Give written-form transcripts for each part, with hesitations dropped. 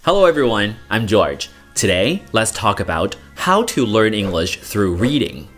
Hello everyone, I'm George. Today, let's talk about how to learn English through reading.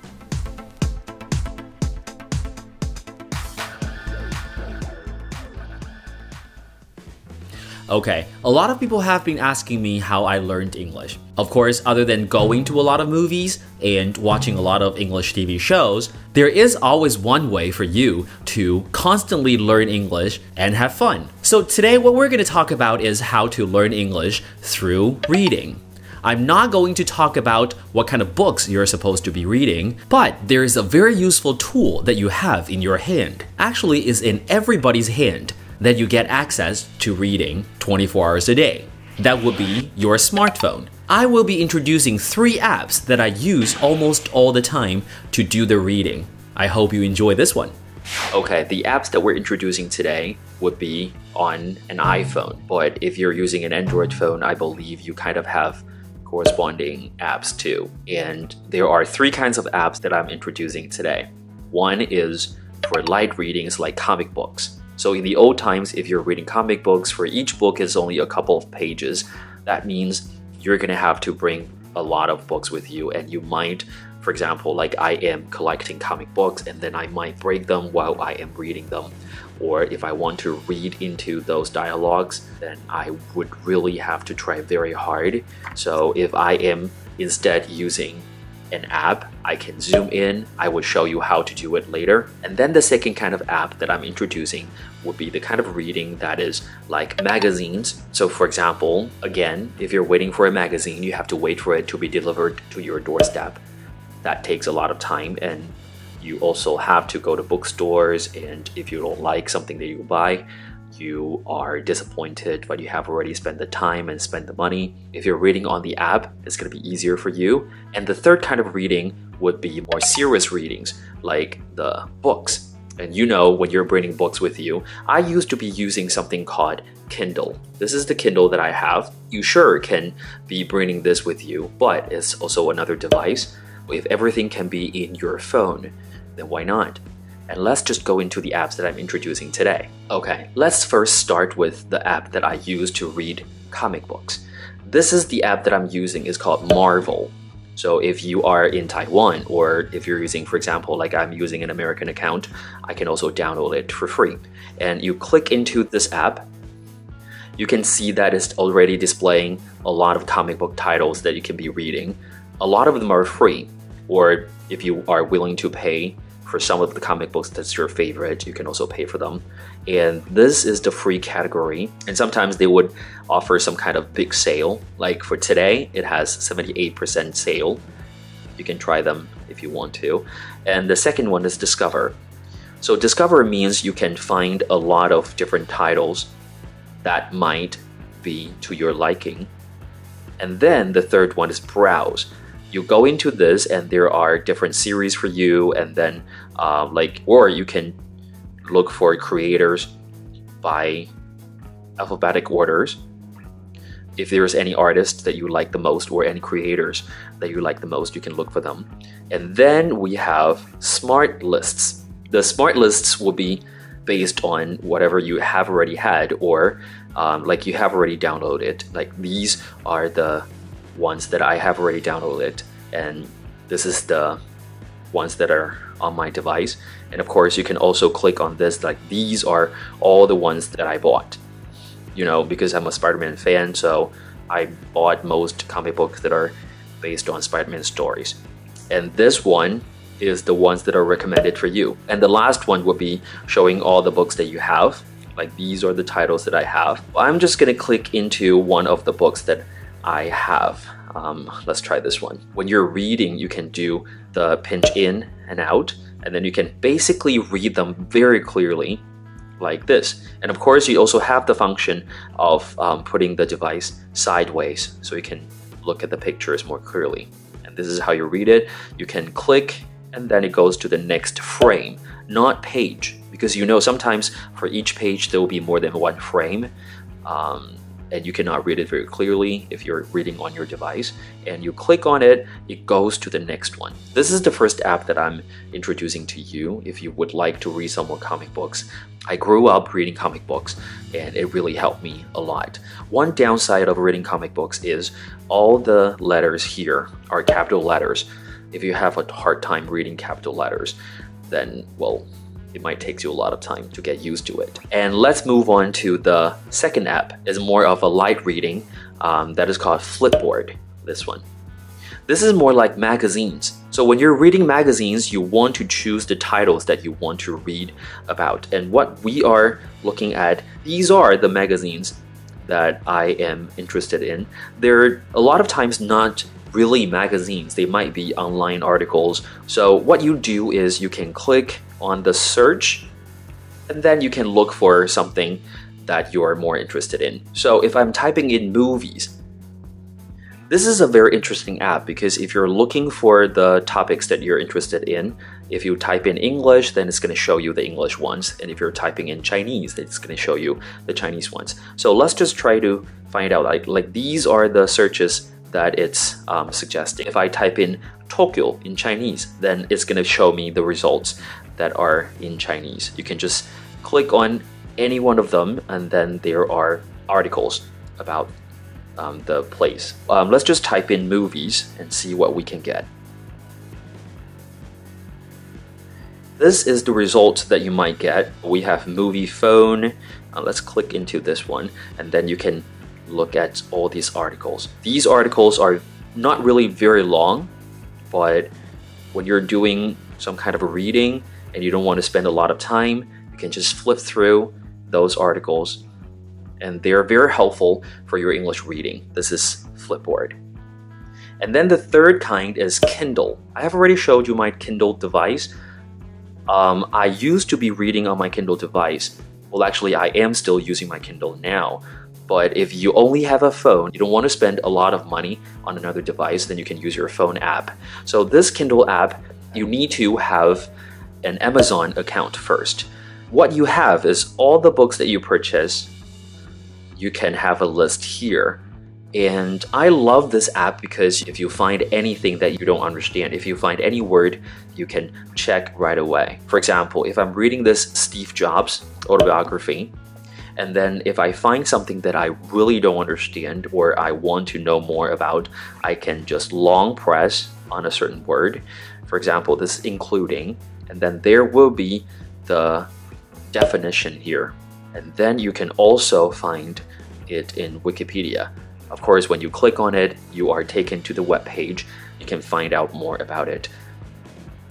Okay, a lot of people have been asking me how I learned English. Of course, other than going to a lot of movies and watching a lot of English TV shows, there is always one way for you to constantly learn English and have fun. So today what we're going to talk about is how to learn English through reading. I'm not going to talk about what kind of books you're supposed to be reading, but there is a very useful tool that you have in your hand. Actually, is in everybody's hand that you get access to reading 24 hours a day. That would be your smartphone. I will be introducing 3 apps that I use almost all the time to do the reading. I hope you enjoy this one. Okay, the apps that we're introducing today would be on an iPhone, but if you're using an Android phone, I believe you kind of have corresponding apps too. And there are 3 kinds of apps that I'm introducing today. One is for light readings like comic books. So in the old times, if you're reading comic books, for each book is only a couple of pages. That means you're gonna have to bring a lot of books with you, and you might, for example, like I am collecting comic books and then I might break them while I am reading them. Or if I want to read into those dialogues, then I would really have to try very hard. So if I am instead using an app, I can zoom in. I will show you how to do it later. And then the second kind of app that I'm introducing would be the kind of reading that is like magazines. So for example, again, if you're waiting for a magazine, you have to wait for it to be delivered to your doorstep. That takes a lot of time, and you also have to go to bookstores, and if you don't like something that you buy, you are disappointed, but you have already spent the time and spent the money. If you're reading on the app, it's going to be easier for you. And the third kind of reading would be more serious readings, like the books. And you know, when you're bringing books with you, I used to be using something called Kindle. This is the Kindle that I have. You sure can be bringing this with you, but it's also another device. If everything can be in your phone, then why not? And let's just go into the apps that I'm introducing today. Okay, let's first start with the app that I use to read comic books. This is the app that I'm using. It's called Marvel. So if you are in Taiwan, or if you're using, for example, like I'm using an American account, I can also download it for free. And you click into this app, you can see that it's already displaying a lot of comic book titles that you can be reading. A lot of them are free, or if you are willing to pay for some of the comic books that's your favorite, you can also pay for them. And this is the free category. And sometimes they would offer some kind of big sale. Like for today, it has 78% sale. You can try them if you want to. And the second one is Discover. So Discover means you can find a lot of different titles that might be to your liking. And then the third one is Browse. You go into this and there are different series for you, and then or you can look for creators by alphabetic orders. If there's any artist that you like the most or any creators that you like the most, you can look for them. And then we have smart lists. The smart lists will be based on whatever you have already had, or like you have already downloaded. Like these are the ones that I have already downloaded, and this is the ones that are on my device. And of course you can also click on this, like these are all the ones that I bought, you know, because I'm a Spider-Man fan, so I bought most comic books that are based on Spider-Man stories. And this one is the ones that are recommended for you. And the last one would be showing all the books that you have. Like these are the titles that I have. I'm just gonna click into one of the books that I have. Let's try this one. When you're reading, you can do the pinch in and out, and then you can basically read them very clearly like this. And of course, you also have the function of putting the device sideways so you can look at the pictures more clearly. And this is how you read it. You can click and then it goes to the next frame, not page, because you know sometimes for each page there will be more than one frame. and you cannot read it very clearly if you're reading on your device, and you click on it, it goes to the next one. This is the first app that I'm introducing to you if you would like to read some more comic books. I grew up reading comic books, and it really helped me a lot. One downside of reading comic books is all the letters here are capital letters. If you have a hard time reading capital letters, then, well, it might take you a lot of time to get used to it. And let's move on to the second app. It's more of a light reading that is called Flipboard, this one. This is more like magazines. So when you're reading magazines, you want to choose the titles that you want to read about. And what we are looking at, these are the magazines that I am interested in. They're a lot of times not really magazines. They might be online articles. So what you do is you can click on the search, and then you can look for something that you're more interested in. So if I'm typing in movies, this is a very interesting app because if you're looking for the topics that you're interested in, if you type in English, then it's going to show you the English ones. And if you're typing in Chinese, then it's going to show you the Chinese ones. So let's just try to find out, like these are the searches that it's suggesting. If I type in Tokyo in Chinese, then it's going to show me the results that are in Chinese. You can just click on any one of them, and then there are articles about the place. Let's just type in movies and see what we can get. This is the result that you might get. We have movie phone. Let's click into this one, and then you can look at all these articles. These articles are not really very long, but when you're doing some kind of a reading and you don't want to spend a lot of time, you can just flip through those articles, and they're very helpful for your English reading. This is Flipboard. And then the third kind is Kindle. I have already showed you my Kindle device. I used to be reading on my Kindle device. Well, actually, I am still using my Kindle now. But if you only have a phone, you don't want to spend a lot of money on another device, then you can use your phone app. So this Kindle app, you need to have an Amazon account first. What you have is all the books that you purchase. You can have a list here. And I love this app because if you find anything that you don't understand, if you find any word, you can check right away. For example, if I'm reading this Steve Jobs autobiography, and then if I find something that I really don't understand or I want to know more about, I can just long press on a certain word. For example, this including, and then there will be the definition here. And then you can also find it in Wikipedia. Of course, when you click on it, you are taken to the web page. You can find out more about it.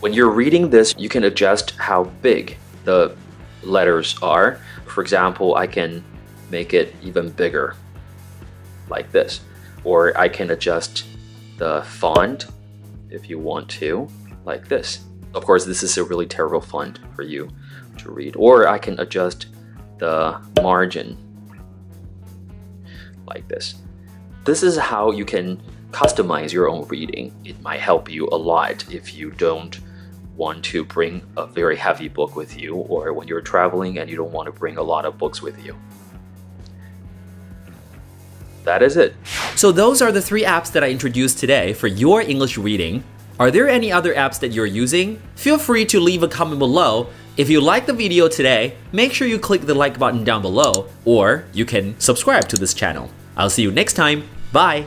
When you're reading this, you can adjust how big the letters are. For example, I can make it even bigger, like this. Or I can adjust the font, if you want to, like this. Of course, this is a really terrible font for you to read. Or I can adjust the margin, like this. This is how you can customize your own reading. It might help you a lot if you don't want to bring a very heavy book with you, or when you're traveling and you don't want to bring a lot of books with you. That is it. So those are the 3 apps that I introduced today for your English reading. Are there any other apps that you're using? Feel free to leave a comment below. If you liked the video today, make sure you click the like button down below, or you can subscribe to this channel. I'll see you next time. Bye!